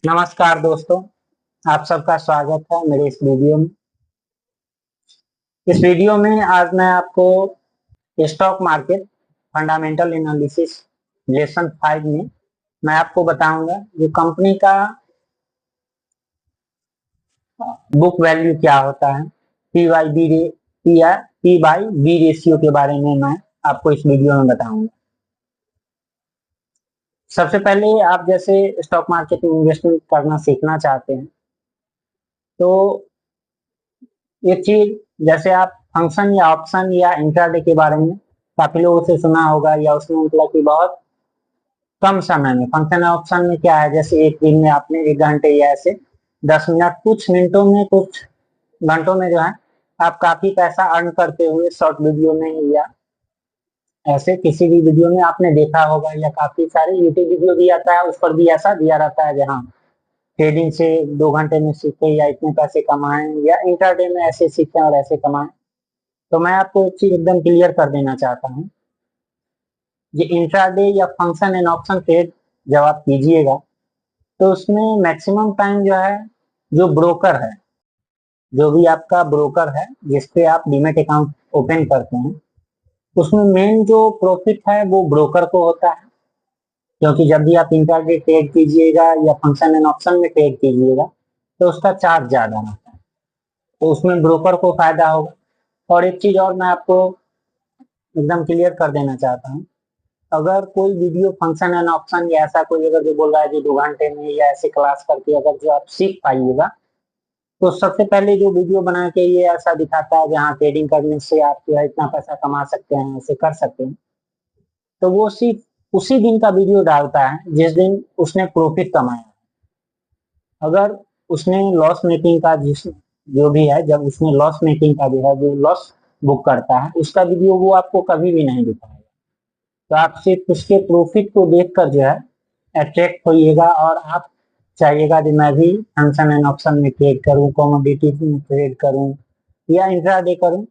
नमस्कार दोस्तों, आप सबका स्वागत है मेरे इस वीडियो में। आज मैं आपको stock market fundamental analysis lesson 5 में मैं आपको बताऊंगा जो कंपनी का बुक वैल्यू क्या होता है, पी बाई बी रेशियो के बारे में मैं आपको इस वीडियो में बताऊंगा। सबसे पहले आप जैसे स्टॉक मार्केट में इन्वेस्टमेंट करना सीखना चाहते हैं तो एक चीज, जैसे आप फंक्शन या ऑप्शन या इंट्राडे के बारे में काफी लोगों से सुना होगा, या उसमें मतलब कि बहुत कम समय में फंक्शन या ऑप्शन में क्या है, जैसे एक दिन में आपने 1 घंटे या ऐसे 10 मिनट, कुछ मिनटों में, कुछ घंटों में जो है आप काफी पैसा अर्न करते हुए शॉर्ट वीडियो में या ऐसे किसी भी वीडियो में आपने देखा होगा, या काफी सारे यूट्यूब वीडियो भी आता है उस पर भी ऐसा दिया रहता है जहाँ ट्रेडिंग से 2 घंटे में सीखे या इतने पैसे कमाएं, या इंट्राडे में ऐसे सीखें और ऐसे कमाएं। तो मैं आपको एक चीज एकदम क्लियर कर देना चाहता हूँ, ये इंट्राडे या फंक्शन एंड ऑप्शन ट्रेड जब आप कीजिएगा तो उसमें मैक्सिमम टाइम जो है, जो ब्रोकर है, जो भी आपका ब्रोकर है जिसपे आप डीमेट अकाउंट ओपन करते हैं, उसमें मेन जो प्रॉफिट है वो ब्रोकर को होता है। क्योंकि जब भी आप इंट्राडे ट्रेड कीजिएगा या फंक्शन एंड ऑप्शन में ट्रेड कीजिएगा तो उसका चार्ज ज्यादा रहता है, तो उसमें ब्रोकर को फायदा होगा। और एक चीज और मैं आपको एकदम क्लियर कर देना चाहता हूँ, अगर कोई वीडियो फंक्शन एंड ऑप्शन या ऐसा कोई अगर जो बोल रहा है कि 2 घंटे में या ऐसे क्लास करके अगर जो आप सीख पाइएगा, तो सबसे पहले जो वीडियो बना के ये ऐसा दिखाता है जहाँ ट्रेडिंग करने से आप जो है इतना पैसा कमा सकते हैं, ऐसे कर सकते हैं, तो वो सिर्फ उसी दिन का वीडियो डालता है जिस दिन उसने प्रॉफिट कमाया। अगर उसने लॉस मेकिंग का जो भी है, जब उसने लॉस मेकिंग का जो है, जो लॉस बुक करता है, उसका वीडियो वो आपको कभी भी नहीं दिखाएगा। तो आप सिर्फ उसके प्रॉफिट को देखकर जो है अट्रैक्ट होइएगा, और आप चाहिएगा कि मैं भी फंक्शन एंड ऑप्शन में ट्रेड करूं, कमोडिटी में ट्रेड करूं या इंट्राडे करूं।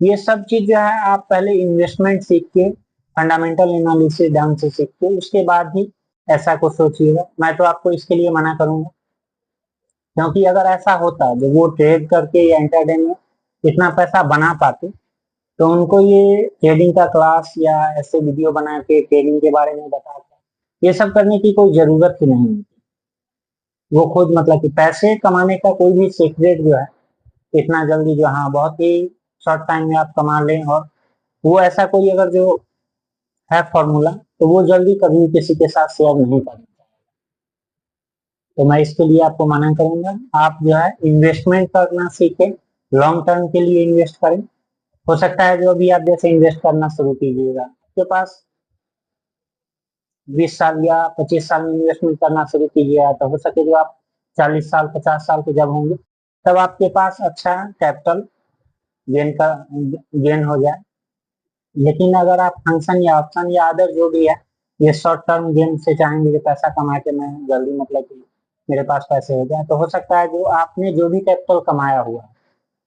ये सब चीज जो है आप पहले इन्वेस्टमेंट सीख के, फंडामेंटल एनालिसिस ढंग से सीख के उसके बाद ही ऐसा कुछ सोचिएगा। मैं तो आपको इसके लिए मना करूंगा, क्योंकि अगर ऐसा होता जो वो ट्रेड करके या इंट्राडे में इतना पैसा बना पाते तो उनको ये ट्रेडिंग का क्लास या ऐसे वीडियो बना के ट्रेडिंग के बारे में बताता, ये सब करने की कोई जरूरत ही नहीं होती। वो खुद मतलब कि पैसे कमाने का कोई भी सीक्रेट जो है इतना जल्दी जो, हाँ, बहुत ही शॉर्ट टाइम में आप कमा लें, और वो ऐसा कोई अगर जो है फॉर्मूला तो वो जल्दी कभी किसी के साथ शेयर नहीं करना। तो मैं इसके लिए आपको मना करूंगा। आप जो है इन्वेस्टमेंट करना सीखें, लॉन्ग टर्म के लिए इन्वेस्ट करें। हो सकता है जो भी आप जैसे इन्वेस्ट करना शुरू कीजिएगा, आपके पास 20 साल या 25 साल में इन्वेस्टमेंट करना शुरू कीजिएगा, तो हो सके जो आप 40 साल 50 साल के जब होंगे तब आपके पास अच्छा कैपिटल गेन हो जाए। लेकिन अगर आप फंक्शन या ऑप्शन या अदर जो भी है, ये शॉर्ट टर्म गेम से चाहेंगे कि पैसा कमा के मैं जल्दी मतलब कि मेरे पास पैसे हो जाए, तो हो सकता है जो आपने जो भी कैपिटल कमाया हुआ है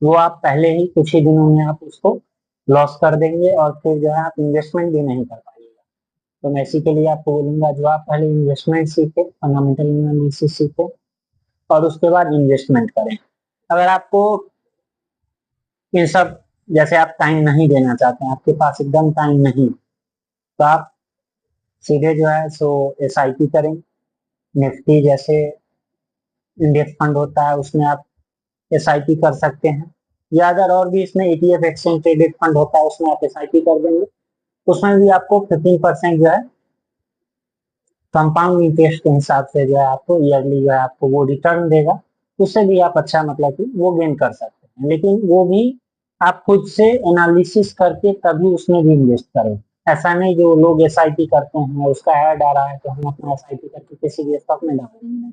वो आप पहले ही कुछ ही दिनों में आप उसको लॉस कर देंगे, और फिर जो है आप इन्वेस्टमेंट भी नहीं कर पाइएगा। तो मैं इसी के लिए आपको बोलूंगा, जो आप पहले इन्वेस्टमेंट सीखे, फंडामेंटल एनालिसिस सीखे, और उसके बाद इन्वेस्टमेंट करें। अगर आपको इन सब, जैसे आप टाइम नहीं देना चाहते हैं, आपके पास एकदम टाइम नहीं, तो आप सीधे जो है सो SIP करें। निफ्टी जैसे इंडेक्स फंड होता है उसमें आप SIP कर सकते हैं, या अगर और भी इसमें ETF एक्सचेंज ट्रेडेड फंड होता है उसमें आप SIP कर देंगे, उसमें भी आपको 15% जो है कंपाउंड इंटरेस्ट के हिसाब से जो है आपको ईयरली जो है आपको वो रिटर्न देगा। उससे भी आप अच्छा मतलब कि वो गेन कर सकते हैं, लेकिन वो भी आप खुद से एनालिसिस करके तभी उसमें भी इन्वेस्ट करें। ऐसा नहीं जो लोग SIP करते हैं उसका ऐड आ रहा है तो हम अपना SIP करके किसी भी स्टॉक में डाल देंगे,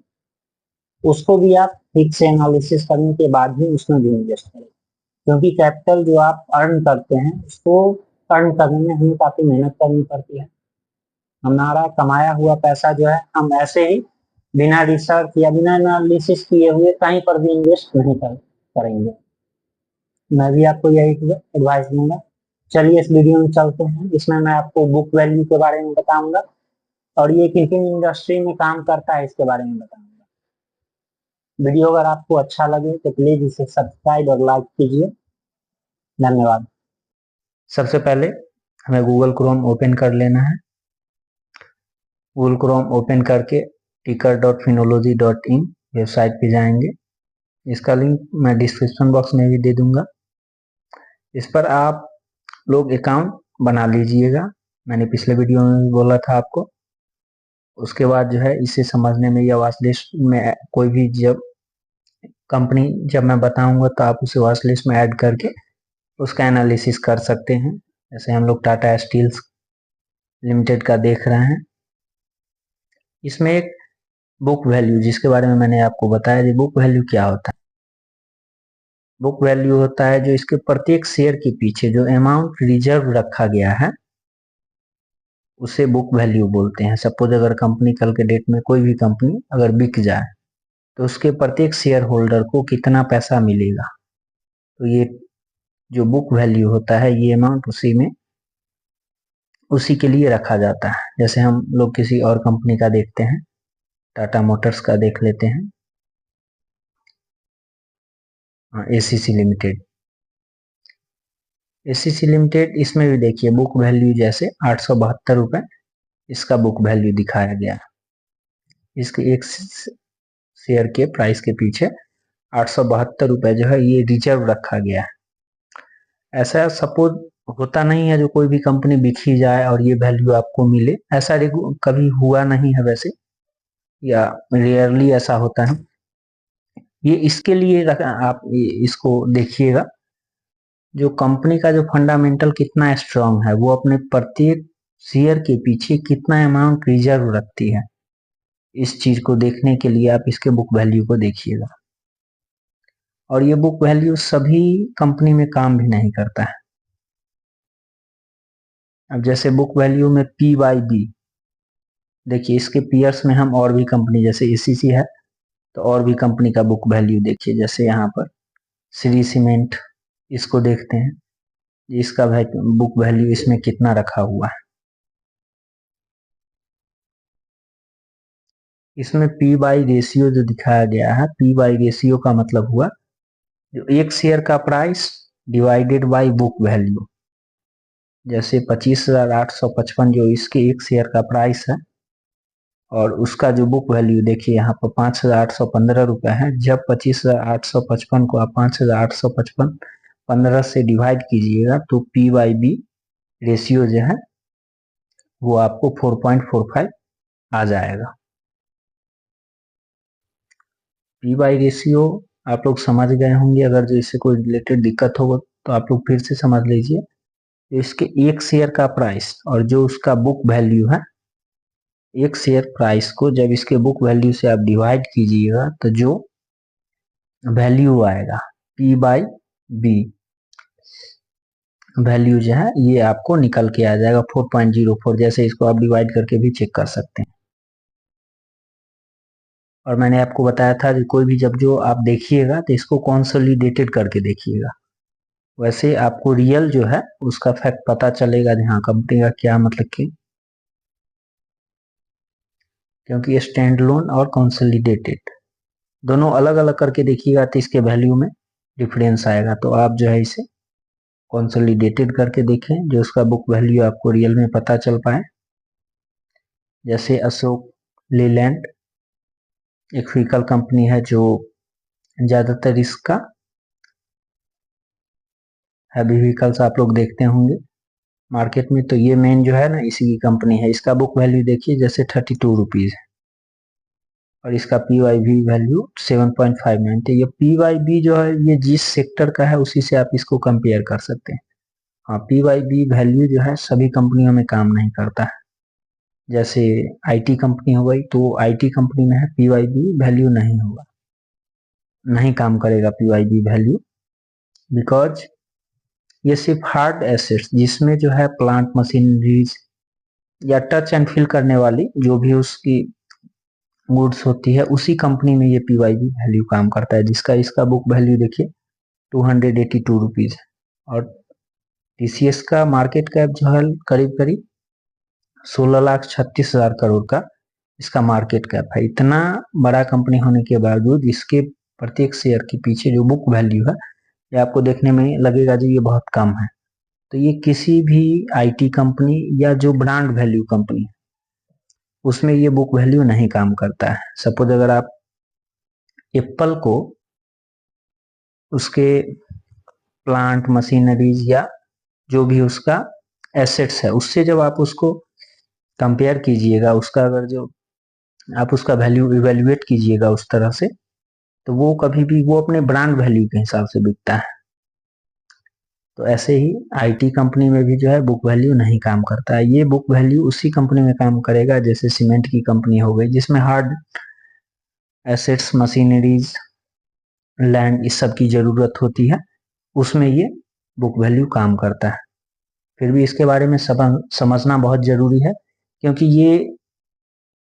उसको भी आप ठीक से एनालिसिस करने के बाद ही उसमें भी इन्वेस्ट करें। क्योंकि कैपिटल जो आप अर्न करते हैं उसको अर्न करने में हमें काफी मेहनत करनी पड़ती है। हमारा कमाया हुआ पैसा जो है हम ऐसे ही बिना रिसर्च या बिना एनालिसिस किए हुए कहीं पर भी इन्वेस्ट नहीं करेंगे। मैं भी आपको यही एडवाइस दूंगा। चलिए इस वीडियो में चलते हैं, इसमें मैं आपको बुक वैल्यू के बारे में बताऊंगा और ये किन किन इंडस्ट्री में काम करता है इसके बारे में बताऊंगा। वीडियो अगर आपको अच्छा लगे तो प्लीज इसे सब्सक्राइब और लाइक कीजिए। धन्यवाद। सबसे पहले हमें गूगल क्रोम ओपन कर लेना है। गूगल क्रोम ओपन करके टिकर.फिनोलॉजी.इन वेबसाइट पे जाएंगे। इसका लिंक मैं डिस्क्रिप्शन बॉक्स में भी दे दूंगा। इस पर आप लोग अकाउंट बना लीजिएगा, मैंने पिछले वीडियो में भी बोला था आपको। उसके बाद जो है इसे समझने में या वॉच लिस्ट में कोई भी जब कंपनी जब मैं बताऊंगा तो आप उसे वॉच लिस्ट में ऐड करके उसका एनालिसिस कर सकते हैं। जैसे हम लोग टाटा स्टील्स लिमिटेड का देख रहे हैं। इसमें एक बुक वैल्यू जिसके बारे में मैंने आपको बताया, कि बुक वैल्यू क्या होता है। बुक वैल्यू होता है जो इसके प्रत्येक शेयर के पीछे जो अमाउंट रिजर्व रखा गया है उसे बुक वैल्यू बोलते हैं। सपोज अगर कंपनी कल के डेट में कोई भी कंपनी अगर बिक जाए तो उसके प्रत्येक शेयर होल्डर को कितना पैसा मिलेगा, तो ये जो बुक वैल्यू होता है ये अमाउंट उसी के लिए रखा जाता है। जैसे हम लोग किसी और कंपनी का देखते हैं, टाटा मोटर्स का देख लेते हैं, एसीसी लिमिटेड। एसीसी लिमिटेड इसमें भी देखिए बुक वैल्यू जैसे 872 रुपए इसका बुक वैल्यू दिखाया गया। इसके एक शेयर के प्राइस के पीछे 872 रुपए जो है ये रिजर्व रखा गया है। ऐसा सपोज होता नहीं है जो कोई भी कंपनी बिकी जाए और ये वैल्यू आपको मिले, ऐसा कभी हुआ नहीं है वैसे, या रेयरली ऐसा होता है। ये इसके लिए आप इसको देखिएगा जो कंपनी का जो फंडामेंटल कितना स्ट्रांग है, वो अपने प्रत्येक शेयर के पीछे कितना अमाउंट रिजर्व रखती है। इस चीज को देखने के लिए आप इसके बुक वैल्यू को देखिएगा। और ये बुक वैल्यू सभी कंपनी में काम भी नहीं करता है। अब जैसे बुक वैल्यू में PYB देखिए, इसके पीयर्स में हम और भी कंपनी जैसे एसीसी है तो और भी कंपनी का बुक वैल्यू देखिए। जैसे यहाँ पर श्री सीमेंट, इसको देखते हैं इसका बुक वैल्यू इसमें कितना रखा हुआ है। इसमें P/E रेशियो जो दिखाया गया है, P/E रेशियो का मतलब हुआ जो एक शेयर का price divided by book value. जैसे 25,855 जो इसके एक शेयर का प्राइस है और उसका जो बुक वैल्यू देखिए यहाँ पर 5,815 रुपए है। जब 25,855 को आप 5,855 15 से डिवाइड कीजिएगा तो P/B रेशियो जो है वो आपको 4.45 आ जाएगा। P/E रेशियो आप लोग समझ गए होंगे। अगर जो इससे कोई रिलेटेड दिक्कत होगा तो आप लोग फिर से समझ लीजिए। तो इसके एक शेयर का प्राइस और जो उसका बुक वैल्यू है, एक शेयर प्राइस को जब इसके बुक वैल्यू से आप डिवाइड कीजिएगा तो जो वैल्यू आएगा P/B वैल्यू जो है ये आपको निकल के आ जाएगा 4.04। जैसे इसको आप डिवाइड करके भी चेक कर सकते हैं। और मैंने आपको बताया था कि कोई भी जब जो आप देखिएगा तो इसको कंसोलिडेटेड करके देखिएगा, वैसे आपको रियल जो है उसका फैक्ट पता चलेगा। हाँ, कंपनी का क्या मतलब कि क्योंकि स्टैंड लोन और कंसोलिडेटेड दोनों अलग अलग करके देखिएगा तो इसके वैल्यू में डिफरेंस आएगा। तो आप जो है इसे कंसोलिडेटेड करके देखें जो उसका बुक वैल्यू आपको रियल में पता चल पाए। जैसे अशोक लेलैंड एक व्हीकल कंपनी है जो ज्यादातर इसका हैवी व्हीकल्स आप लोग देखते होंगे मार्केट में, तो ये मेन जो है ना इसी की कंपनी है। इसका बुक वैल्यू देखिए जैसे 32 रुपीज है और इसका P/B वैल्यू 7.59। तो ये P/B जो है ये जिस सेक्टर का है उसी से आप इसको कंपेयर कर सकते हैं। हाँ, P/B वैल्यू जो है सभी कंपनियों में काम नहीं करता है। जैसे IT कंपनी हो गई तो IT कंपनी में है P/B वैल्यू नहीं होगा, नहीं काम करेगा P/B वैल्यू, बिकॉज ये सिर्फ हार्ड एसेट्स जिसमें जो है प्लांट मशीनरीज या टच एंड फील करने वाली जो भी उसकी गुड्स होती है उसी कंपनी में ये P/B वैल्यू काम करता है। जिसका इसका बुक वैल्यू देखिए 282 रुपीज है और TCS का मार्केट कैप जो है करीब करीब 16,36,000 करोड़ का इसका मार्केट कैप है। इतना बड़ा कंपनी होने के बावजूद इसके प्रत्येक शेयर के पीछे जो बुक वैल्यू है, ये आपको देखने में लगेगा जी ये बहुत कम है। तो ये किसी भी आईटी कंपनी या जो ब्रांड वैल्यू कंपनी उसमें ये बुक वैल्यू नहीं काम करता है। सपोज अगर आप एप्पल को उसके प्लांट मशीनरीज या जो भी उसका एसेट्स है उससे जब आप उसको कंपेयर कीजिएगा, उसका अगर जो आप उसका वैल्यू इवेल्युएट कीजिएगा उस तरह से, तो वो कभी भी वो अपने ब्रांड वैल्यू के हिसाब से बिकता है। तो ऐसे ही आईटी कंपनी में भी जो है बुक वैल्यू नहीं काम करता है। ये बुक वैल्यू उसी कंपनी में काम करेगा जैसे सीमेंट की कंपनी हो गई, जिसमें हार्ड एसेट्स मशीनरीज लैंड इस सब की जरूरत होती है, उसमें ये बुक वैल्यू काम करता है। फिर भी इसके बारे में समझना बहुत जरूरी है, क्योंकि ये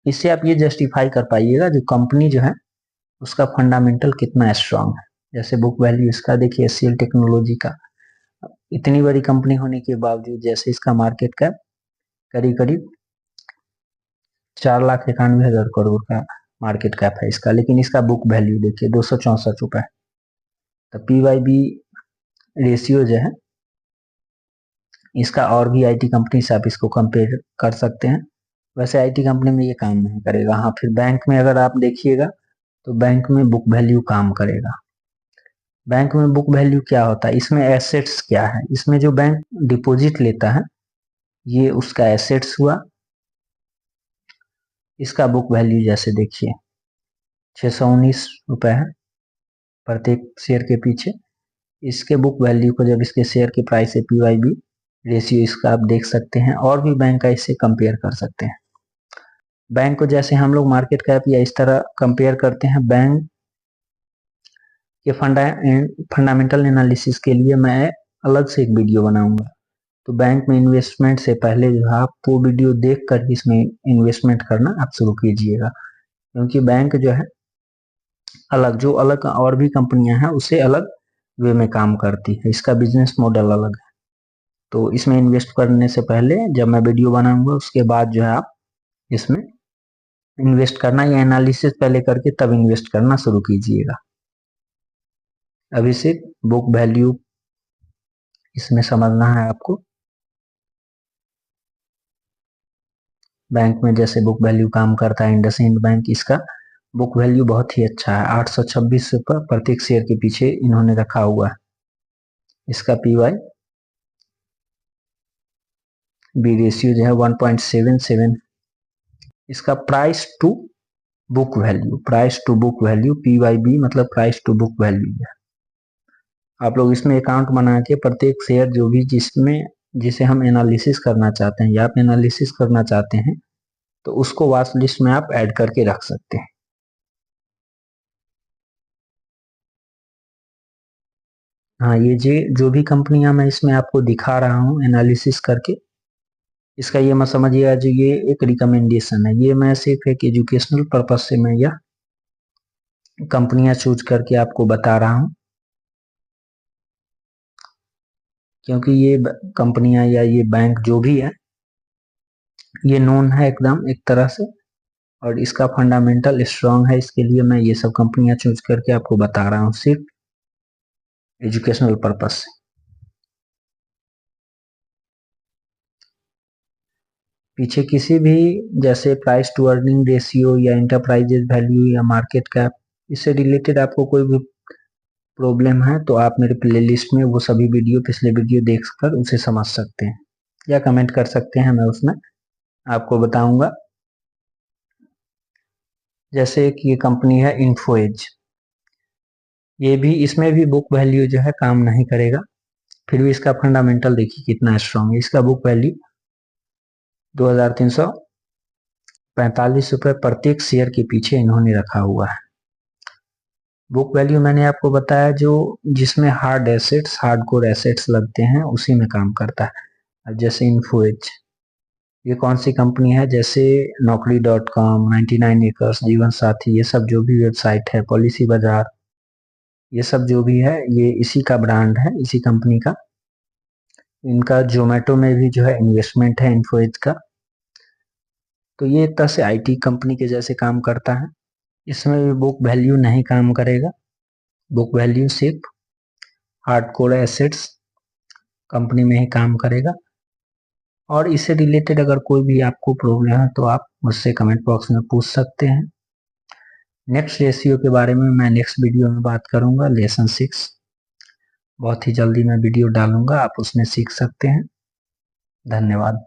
इससे आप ये जस्टिफाई कर पाइएगा जो कंपनी जो है उसका फंडामेंटल कितना स्ट्रांग है। जैसे बुक वैल्यू इसका देखिए एचसीएल टेक्नोलॉजी का, इतनी बड़ी कंपनी होने के बावजूद जैसे इसका मार्केट कैप करीब करीब 4,91,000 करोड़ का मार्केट कैप है इसका, लेकिन इसका बुक वैल्यू देखिए 264 रुपए। तो पीवाईबी रेशियो जो है इसका और भी आईटी कंपनी से आप इसको कंपेयर कर सकते हैं। वैसे आईटी कंपनी में ये काम नहीं करेगा। हाँ, फिर बैंक में अगर आप देखिएगा तो बैंक में बुक वैल्यू काम करेगा। बैंक में बुक वैल्यू क्या होता है, इसमें एसेट्स क्या है, इसमें जो बैंक डिपॉजिट लेता है ये उसका एसेट्स हुआ। इसका बुक वैल्यू जैसे देखिए 619 रुपए है प्रत्येक शेयर के पीछे। इसके बुक वैल्यू को जब इसके शेयर की प्राइस से पीवाईबी रेशियो इसका आप देख सकते हैं, और भी बैंक का इससे कंपेयर कर सकते हैं। बैंक को जैसे हम लोग मार्केट कैप या इस तरह कंपेयर करते हैं, बैंक के फंडामेंटल एनालिसिस के लिए मैं अलग से एक वीडियो बनाऊंगा। तो बैंक में इन्वेस्टमेंट से पहले जो है आप वो वीडियो देख कर इसमें इन्वेस्टमेंट करना आप शुरू कीजिएगा, क्योंकि बैंक जो है अलग जो अलग और भी कंपनियां हैं उससे अलग वे में काम करती है, इसका बिजनेस मॉडल अलग है। तो इसमें इन्वेस्ट करने से पहले जब मैं वीडियो बनाऊंगा उसके बाद जो है आप इसमें इन्वेस्ट करना या एनालिसिस पहले करके तब इन्वेस्ट करना शुरू कीजिएगा। अभी सिर्फ बुक वैल्यू इसमें समझना है आपको। बैंक में जैसे बुक वैल्यू काम करता है इंडसइंड बैंक, इसका बुक वैल्यू बहुत ही अच्छा है, 826 रुपये प्रत्येक शेयर के पीछे इन्होंने रखा हुआ है। इसका पीवाई बी रेशियो जो है 1.77। इसका price to book value, price to book value PYB मतलब प्राइस टू बुक वैल्यू है। आप लोग इसमें अकाउंट बना के प्रत्येक शेयर जो भी जिसे हम एनालिसिस करना चाहते हैं या आप एनालिसिस करना चाहते हैं तो उसको वॉच लिस्ट में आप ऐड करके रख सकते हैं। हाँ, ये जो भी कंपनियां मैं इसमें आपको दिखा रहा हूँ एनालिसिस करके, इसका ये मत समझिएगा जो ये एक रिकमेंडेशन है, ये मैं सिर्फ एक एजुकेशनल पर्पज से मैं यह कंपनियां चूज करके आपको बता रहा हूँ, क्योंकि ये कंपनियां या ये बैंक जो भी है ये नोन है एकदम एक तरह से, और इसका फंडामेंटल स्ट्रांग है, इसके लिए मैं ये सब कंपनियां चूज करके आपको बता रहा हूँ सिर्फ एजुकेशनल पर्पज से। पीछे किसी भी जैसे प्राइस टू अर्निंग रेशियो या इंटरप्राइजेज वैल्यू या मार्केट कैप इससे रिलेटेड आपको कोई भी प्रॉब्लम है तो आप मेरे प्लेलिस्ट में वो सभी वीडियो पिछले वीडियो देखकर उसे समझ सकते हैं या कमेंट कर सकते हैं, मैं उसमें आपको बताऊंगा। जैसे कि ये कंपनी है इन्फोएज, ये भी इसमें भी बुक वैल्यू जो है काम नहीं करेगा, फिर भी इसका फंडामेंटल देखिए कितना स्ट्रांग है। इसका बुक वैल्यू 2,345 रुपये प्रत्येक शेयर के पीछे इन्होंने रखा हुआ है। बुक वैल्यू मैंने आपको बताया जो जिसमें hard assets hard core assets लगते हैं उसी में काम करता है। अब जैसे इन्फोएज ये कौन सी कंपनी है, जैसे Naukri.com, 99 एकर्स, जीवन साथी, ये सब जो भी वेबसाइट है, पॉलिसी बाजार, ये सब जो भी है ये इसी का ब्रांड है, इसी कंपनी का। इनका जोमेटो में भी जो है इन्वेस्टमेंट है इन्फोएज का। तो ये एक तरह से IT कंपनी के जैसे काम करता है। इसमें भी बुक वैल्यू नहीं काम करेगा। बुक वैल्यू सिर्फ हार्डकोर एसेट्स कंपनी में ही काम करेगा। और इससे रिलेटेड अगर कोई भी आपको प्रॉब्लम है तो आप मुझसे कमेंट बॉक्स में पूछ सकते हैं। नेक्स्ट रेशियो के बारे में मैं नेक्स्ट वीडियो में बात करूंगा। लेसन 6 बहुत ही जल्दी मैं वीडियो डालूंगा, आप उसमें सीख सकते हैं। धन्यवाद।